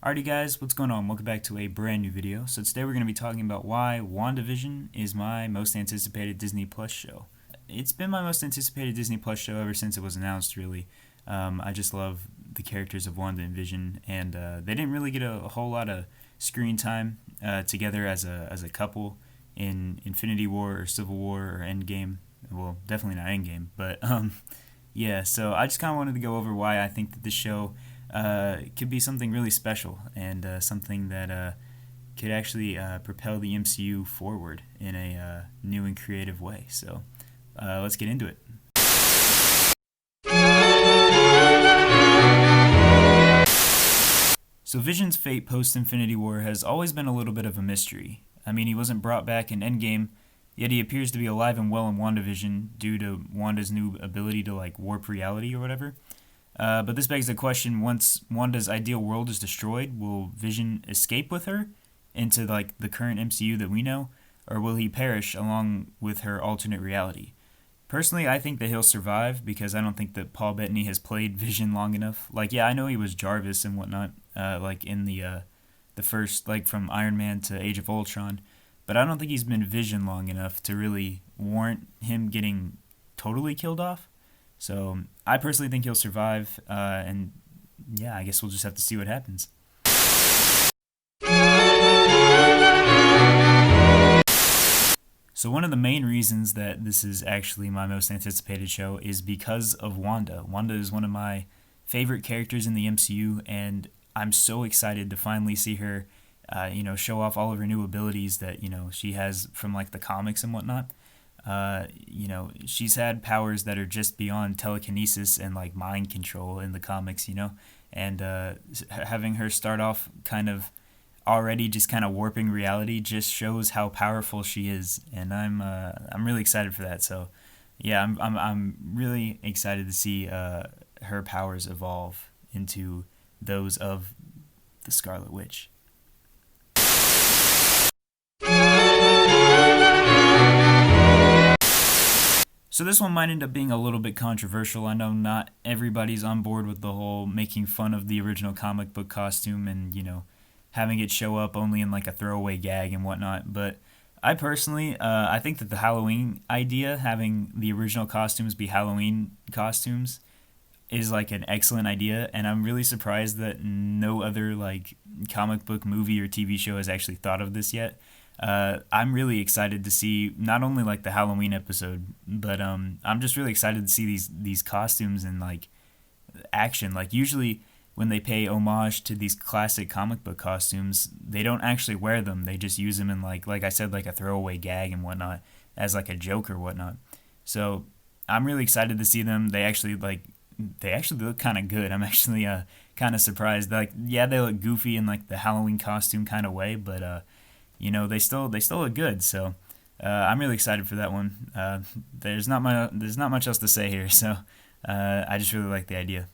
Alrighty guys, what's going on? Welcome back to a brand new video. So today we're going to be talking about why WandaVision is my most anticipated Disney Plus show. It's been my most anticipated Disney Plus show ever since it was announced, really. I just love the characters of Wanda and Vision, and they didn't really get a whole lot of screen time together as a couple in Infinity War or Civil War or Endgame. Well, definitely not Endgame, but yeah, so I just kind of wanted to go over why I think that this show could be something really special and something that could actually propel the MCU forward in a new and creative way. So let's get into it. So Vision's fate post-Infinity War has always been a little bit of a mystery. I mean, he wasn't brought back in Endgame, yet he appears to be alive and well in WandaVision due to Wanda's new ability to warp reality or whatever. But this begs the question, once Wanda's ideal world is destroyed, will Vision escape with her into the current MCU that we know, or will he perish along with her alternate reality? Personally, I think that he'll survive because I don't think that Paul Bettany has played Vision long enough. Yeah, I know he was Jarvis and whatnot, in the first, from Iron Man to Age of Ultron, but I don't think he's been Vision long enough to really warrant him getting totally killed off. So I personally think he'll survive, and yeah, I guess we'll just have to see what happens. So one of the main reasons that this is actually my most anticipated show is because of Wanda. Wanda is one of my favorite characters in the MCU, and I'm so excited to finally see her, show off all of her new abilities that, she has from the comics and whatnot. She's had powers that are just beyond telekinesis and mind control in the comics, and having her start off kind of already just kind of warping reality just shows how powerful she is, and I'm really excited for that. So yeah, I'm really excited to see her powers evolve into those of the Scarlet Witch. So this one might end up being a little bit controversial. I know not everybody's on board with the whole making fun of the original comic book costume and, having it show up only in a throwaway gag and whatnot. But I personally, I think that the Halloween idea, having the original costumes be Halloween costumes, is an excellent idea. And I'm really surprised that no other comic book movie or TV show has actually thought of this yet. I'm really excited to see not only the Halloween episode, but I'm just really excited to see these costumes in action. Usually when they pay homage to these classic comic book costumes, they don't actually wear them. They just use them in like I said, a throwaway gag and whatnot, as a joke or whatnot. So I'm really excited to see them. They actually look kind of good. I'm actually kind of surprised. Yeah, they look goofy in the Halloween costume kind of way, but they still look good. So I'm really excited for that one. There's not much else to say here. So I just really like the idea.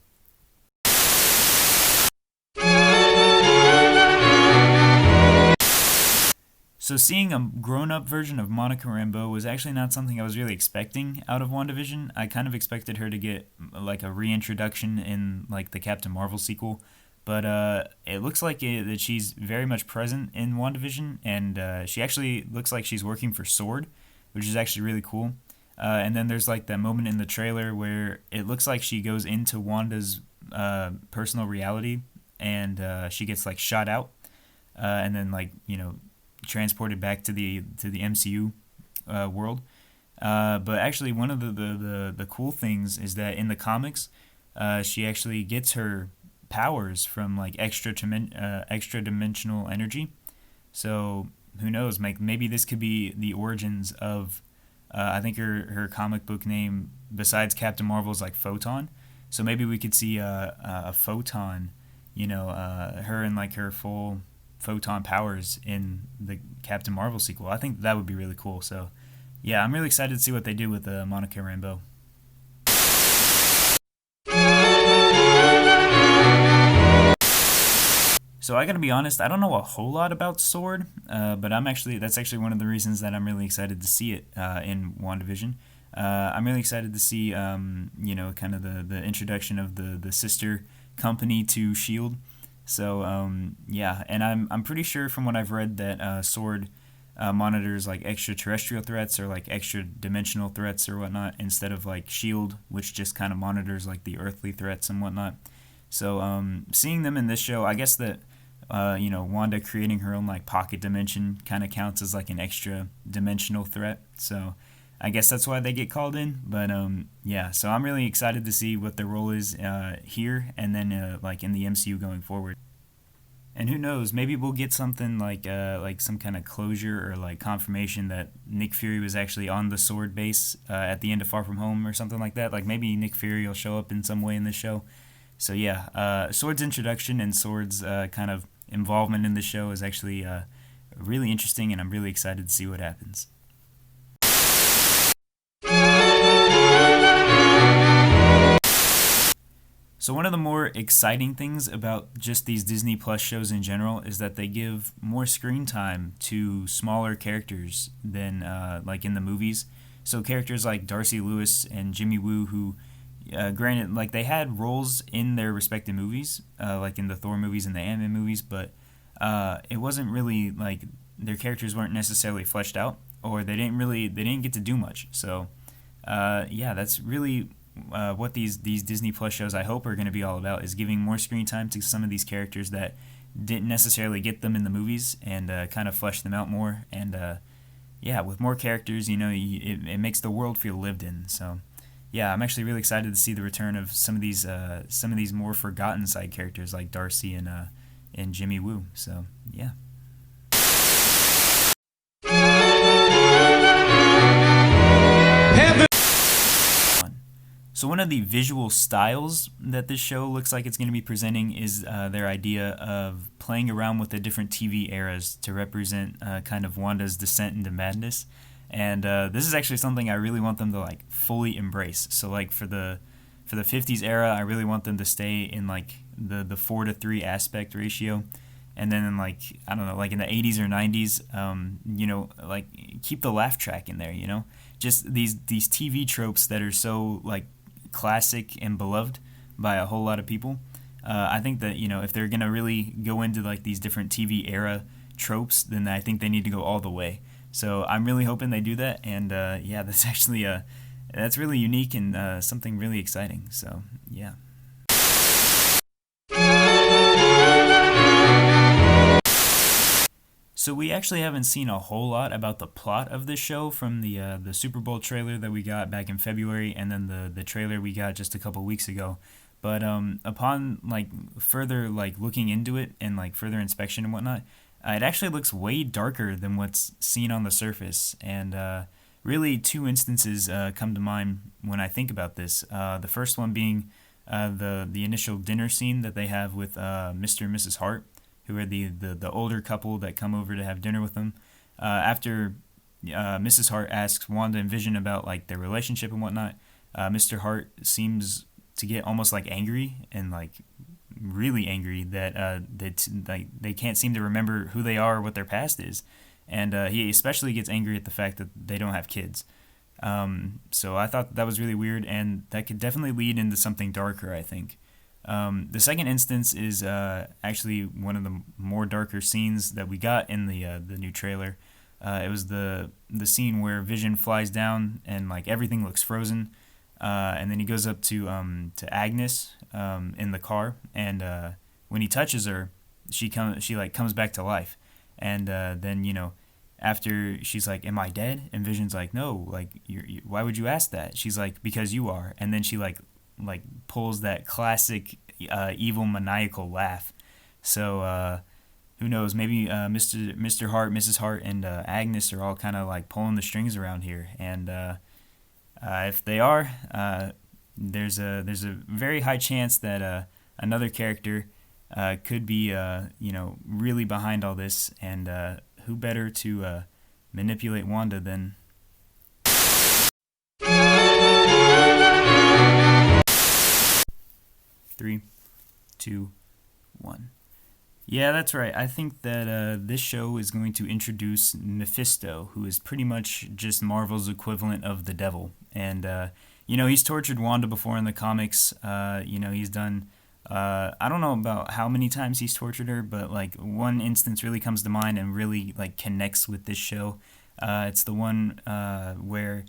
So seeing a grown-up version of Monica Rambeau was actually not something I was really expecting out of WandaVision. I kind of expected her to get a reintroduction in the Captain Marvel sequel, but it looks that she's very much present in WandaVision, and she actually looks like she's working for SWORD, which is actually really cool. And then there's that moment in the trailer where it looks like she goes into Wanda's personal reality, and she gets shot out, and then transported back to the MCU world. But actually, one of the cool things is that in the comics, she actually gets her powers from extra dimensional energy. So who knows? Maybe this could be the origins of. I think her comic book name besides Captain Marvel is Photon. So maybe we could see a Photon. Her in her full photon powers in the Captain Marvel sequel. I think that would be really cool. So yeah, I'm really excited to see what they do with Monica Rambeau. So I gotta be honest, I don't know a whole lot about SWORD, but that's actually one of the reasons that I'm really excited to see it in WandaVision. I'm really excited to see kind of the introduction of the sister company to SHIELD. So yeah, and I'm pretty sure from what I've read that Sword monitors like extraterrestrial threats or like extra dimensional threats or whatnot instead of like Shield, which just kind of monitors like the earthly threats and whatnot. So seeing them in this show, I guess that Wanda creating her own like pocket dimension kind of counts as like an extra dimensional threat. So I guess that's why they get called in. But yeah, so I'm really excited to see what their role is here and then like in the MCU going forward. And who knows, maybe we'll get something like some kind of closure or like confirmation that Nick Fury was actually on the Sword base at the end of Far From Home or something like that. Like maybe Nick Fury will show up in some way in this show. So yeah, Sword's introduction and Sword's kind of involvement in the show is actually really interesting, and I'm really excited to see what happens. So one of the more exciting things about just these Disney Plus shows in general is that they give more screen time to smaller characters than like in the movies. So characters like Darcy Lewis and Jimmy Woo, who, granted, like they had roles in their respective movies, like in the Thor movies and the Ant-Man movies, but it wasn't really like their characters weren't necessarily fleshed out, or they didn't get to do much. So yeah, that's really what these Disney Plus shows I hope are going to be all about, is giving more screen time to some of these characters that didn't necessarily get them in the movies, and kind of flesh them out more. And yeah, with more characters, it makes the world feel lived in. So yeah, I'm actually really excited to see the return of some of these more forgotten side characters like Darcy and Jimmy Woo. So yeah. So one of the visual styles that this show looks like it's going to be presenting is their idea of playing around with the different TV eras to represent kind of Wanda's descent into madness. And this is actually something I really want them to like fully embrace. So like for the 50s era, I really want them to stay in like the 4:3 aspect ratio. And then in like, I don't know, like in the 80s or 90s, like keep the laugh track in there, just these TV tropes that are so like classic and beloved by a whole lot of people. I think that if they're gonna really go into like these different TV era tropes, then I think they need to go all the way. So I'm really hoping they do that, and yeah, that's actually that's really unique and something really exciting. So yeah. So we actually haven't seen a whole lot about the plot of this show from the Super Bowl trailer that we got back in February, and then the trailer we got just a couple weeks ago. But upon like further like looking into it and like further inspection and whatnot, it actually looks way darker than what's seen on the surface. And really, two instances come to mind when I think about this. The first one being the initial dinner scene that they have with Mr. and Mrs. Hart, who are the older couple that come over to have dinner with them. After Mrs. Hart asks Wanda and Vision about like their relationship and whatnot, Mr. Hart seems to get almost like angry and like really angry that like they can't seem to remember who they are or what their past is, and he especially gets angry at the fact that they don't have kids. So I thought that was really weird, and that could definitely lead into something darker, I think. The second instance is actually one of the more darker scenes that we got in the new trailer. It was the scene where Vision flies down and like everything looks frozen, and then he goes up to Agnes in the car, and when he touches her, she like comes back to life, and then after she's like, "Am I dead?" And Vision's like, "No, like why would you ask that?" She's like, "Because you are," and then she like pulls that classic evil maniacal laugh. So who knows? Maybe Mr. Hart, Mrs. Hart, and Agnes are all kind of like pulling the strings around here. And if they are, there's a very high chance that another character could be really behind all this. And who better to manipulate Wanda than 3, 2, 1. Yeah, that's right. I think that this show is going to introduce Mephisto, who is pretty much just Marvel's equivalent of the devil. And, he's tortured Wanda before in the comics. He's done I don't know about how many times he's tortured her, but like one instance really comes to mind and really like connects with this show. It's the one where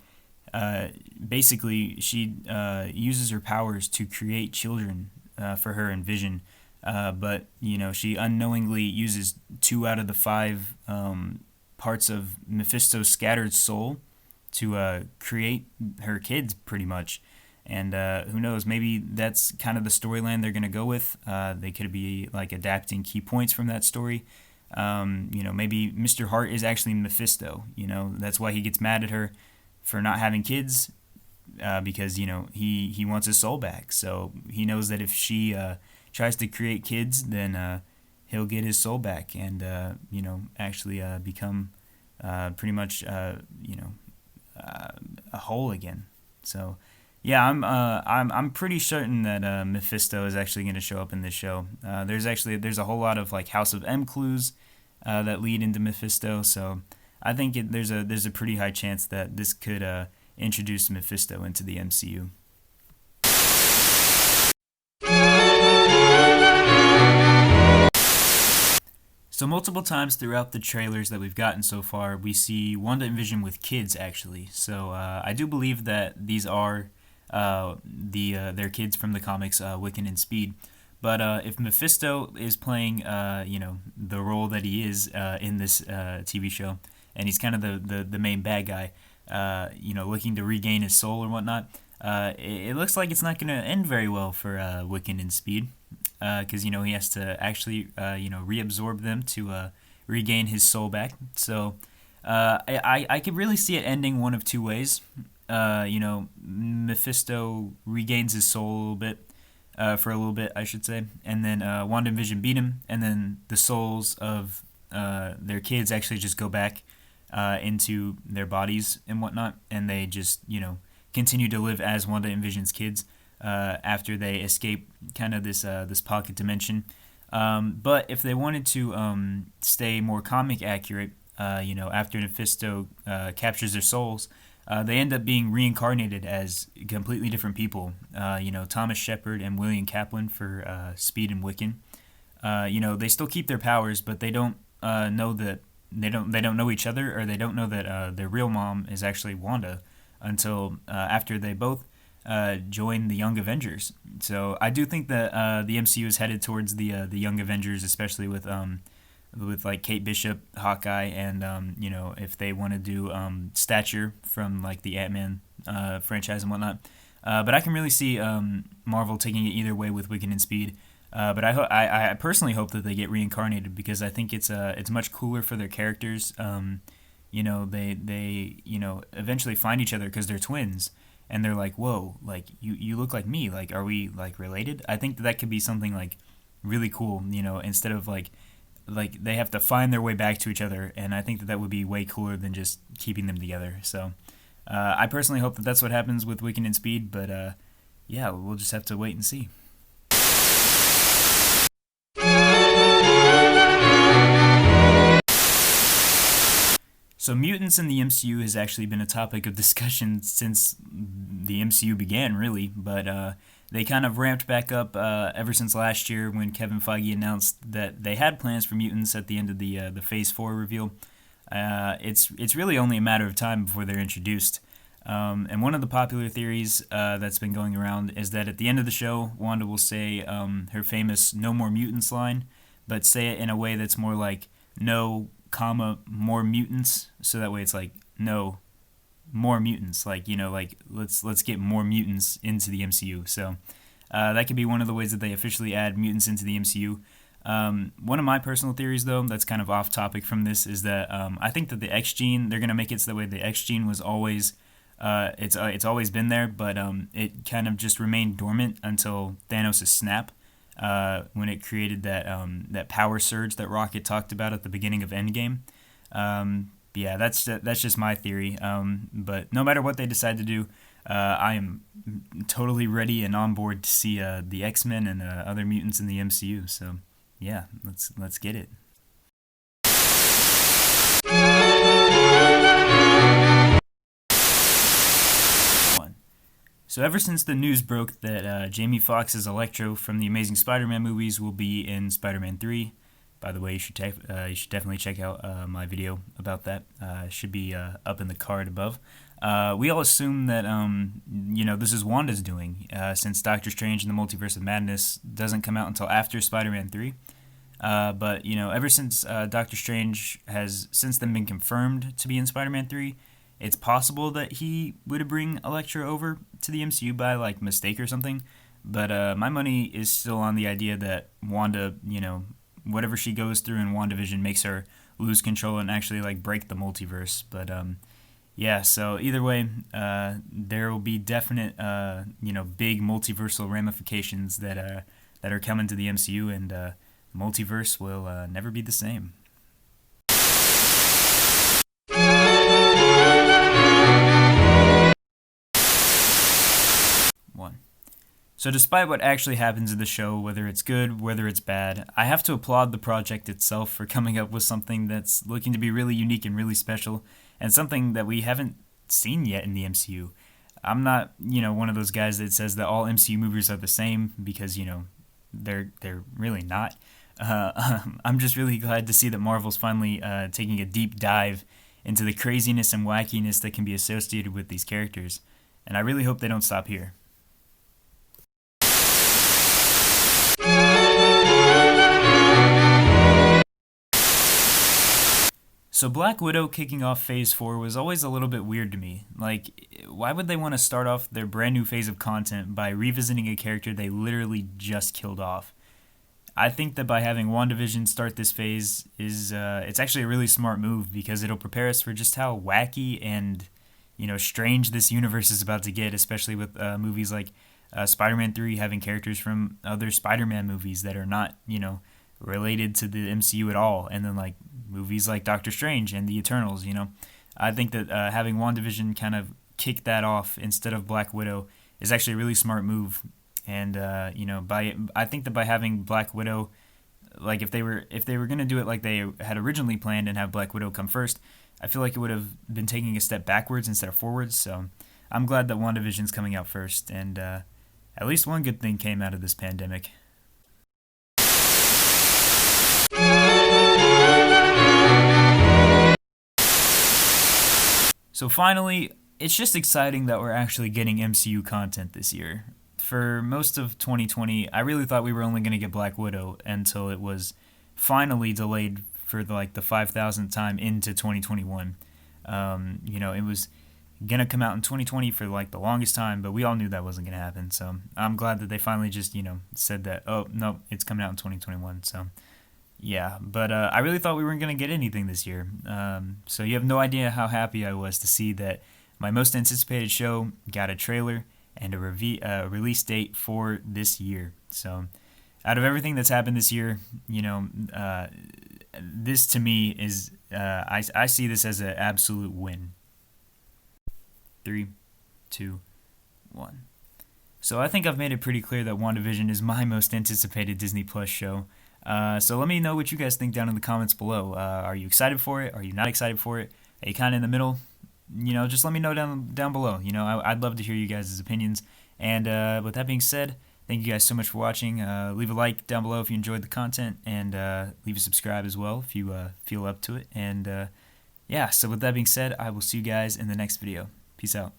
uh, basically she uses her powers to create children for her and Vision, but she unknowingly uses two out of the five parts of Mephisto's scattered soul to create her kids, pretty much. And who knows? Maybe that's kind of the storyline they're gonna go with. They could be like adapting key points from that story. Maybe Mr. Hart is actually Mephisto. That's why he gets mad at her for not having kids, because he wants his soul back. So he knows that if she tries to create kids, then he'll get his soul back and actually become pretty much a whole again. So yeah, I'm pretty certain that Mephisto is actually going to show up in this show. There's a whole lot of like House of M clues that lead into Mephisto. So I think there's a pretty high chance that this could introduce Mephisto into the MCU. So multiple times throughout the trailers that we've gotten so far, we see Wanda and Vision with kids actually. So I do believe that these are their kids from the comics, Wiccan and Speed. But if Mephisto is playing, the role that he is in this TV show, and he's kind of the main bad guy, looking to regain his soul or whatnot, it looks like it's not going to end very well for Wiccan and Speed, because he has to actually reabsorb them to regain his soul back. So I could really see it ending one of two ways. Mephisto regains his soul a little bit, for a little bit, I should say, and then Wanda and Vision beat him, and then the souls of their kids actually just go back into their bodies and whatnot, and they just continue to live as Wanda and Vision's kids after they escape kind of this pocket dimension. But if they wanted to stay more comic accurate, after Mephisto captures their souls, they end up being reincarnated as completely different people. Thomas Shepard and William Kaplan for Speed and Wiccan. They still keep their powers, but they don't know that they don't know each other, or they don't know that their real mom is actually Wanda until after they both join the Young Avengers. So I do think that the MCU is headed towards the Young Avengers, especially with like Kate Bishop, Hawkeye, and if they want to do Stature from like the Ant-Man franchise and whatnot. But I can really see Marvel taking it either way with Wiccan and Speed. But I personally hope that they get reincarnated, because I think it's much cooler for their characters. They eventually find each other because they're twins, and they're like, whoa, like you look like me, like are we like related? I think that could be something like really cool. Instead of like they have to find their way back to each other, and I think that would be way cooler than just keeping them together. So I personally hope that that's what happens with Wiccan and Speed, but yeah, we'll just have to wait and see. So mutants in the MCU has actually been a topic of discussion since the MCU began, really, but they kind of ramped back up ever since last year when Kevin Feige announced that they had plans for mutants at the end of the Phase 4 reveal. It's really only a matter of time before they're introduced. And one of the popular theories that's been going around is that at the end of the show, Wanda will say her famous "No More Mutants" line, but say it in a way that's more like "No, comma, more mutants," so that way it's like "No, more mutants," like like let's get more mutants into the MCU. So that could be one of the ways that they officially add mutants into the MCU. One of my personal theories, though, that's kind of off topic from this, is that I think that the X gene, they're gonna make it so that way the X gene was always it's always been there, but it kind of just remained dormant until Thanos' snap, when it created that power surge that Rocket talked about at the beginning of Endgame. Yeah, that's just my theory. But no matter what they decide to do, I am totally ready and on board to see the X-Men and other mutants in the MCU. So yeah, let's get it. So ever since the news broke that Jamie Foxx's Electro from the Amazing Spider-Man movies will be in Spider-Man 3, by the way, you should definitely check out my video about that. It should be up in the card above. We all assume that this is Wanda's doing, since Doctor Strange and the Multiverse of Madness doesn't come out until after Spider-Man 3. But ever since Doctor Strange has since then been confirmed to be in Spider-Man 3, it's possible that he would bring Elektra over to the MCU by like mistake or something. But my money is still on the idea that Wanda, whatever she goes through in WandaVision makes her lose control and actually like break the multiverse. But yeah, so either way, there will be definite big multiversal ramifications that are coming to the MCU, and multiverse will never be the same. One. So despite what actually happens in the show, whether it's good, whether it's bad, I have to applaud the project itself for coming up with something that's looking to be really unique and really special, and something that we haven't seen yet in the MCU. I'm not, one of those guys that says that all MCU movies are the same, because, they're really not. I'm just really glad to see that Marvel's finally taking a deep dive into the craziness and wackiness that can be associated with these characters, and I really hope they don't stop here. So Black Widow kicking off Phase 4 was always a little bit weird to me. Like, why would they want to start off their brand new phase of content by revisiting a character they literally just killed off? I think that by having WandaVision start this phase is it's actually a really smart move, because it'll prepare us for just how wacky and strange this universe is about to get, especially with movies like Spider-Man 3 having characters from other Spider-Man movies that are not related to the MCU at all, and then like movies like Doctor Strange and the Eternals. I think that having WandaVision kind of kick that off instead of Black Widow is actually a really smart move. And I think that by having Black Widow, like if they were gonna do it like they had originally planned and have Black Widow come first, I feel like it would have been taking a step backwards instead of forwards. So I'm glad that WandaVision's coming out first, and at least one good thing came out of this pandemic. So finally, it's just exciting that we're actually getting MCU content this year. For most of 2020, I really thought we were only going to get Black Widow until it was finally delayed for the 5,000th time into 2021. It was going to come out in 2020 for the longest time, but we all knew that wasn't going to happen. So I'm glad that they finally just, said that, oh, no, it's coming out in 2021. So yeah, but I really thought we weren't going to get anything this year. So you have no idea how happy I was to see that my most anticipated show got a trailer and a release date for this year. So out of everything that's happened this year, this to me is, I see this as an absolute win. 3, 2, 1. So I think I've made it pretty clear that WandaVision is my most anticipated Disney Plus show. So let me know what you guys think down in the comments below. Are you excited for it? Are you not excited for it? Are you kind of in the middle? Just let me know down below. I'd love to hear you guys' opinions. And with that being said, thank you guys so much for watching. Leave a like down below if you enjoyed the content, and leave a subscribe as well if you feel up to it. And yeah, so with that being said, I will see you guys in the next video. Peace out.